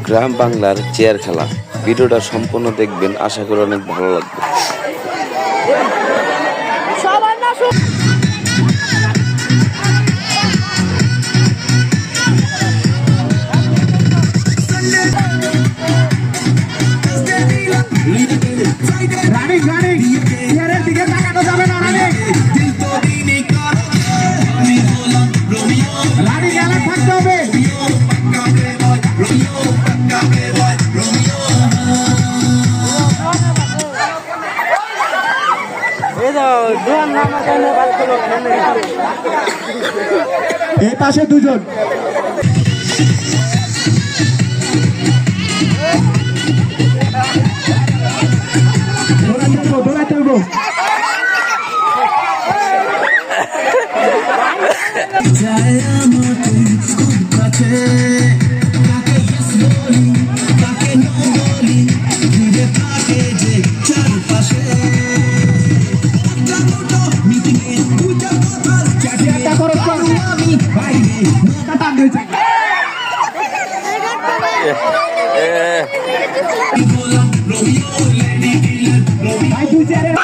গ্রাম বাংলার চেয়ার খেলা। ভিডিওটা সম্পূর্ণ দেখবেন, আশা করি অনেক ভালো লাগবে। এই পাশে দুজন দৌড়াতে হইব। ভাই তুই চেয়ারে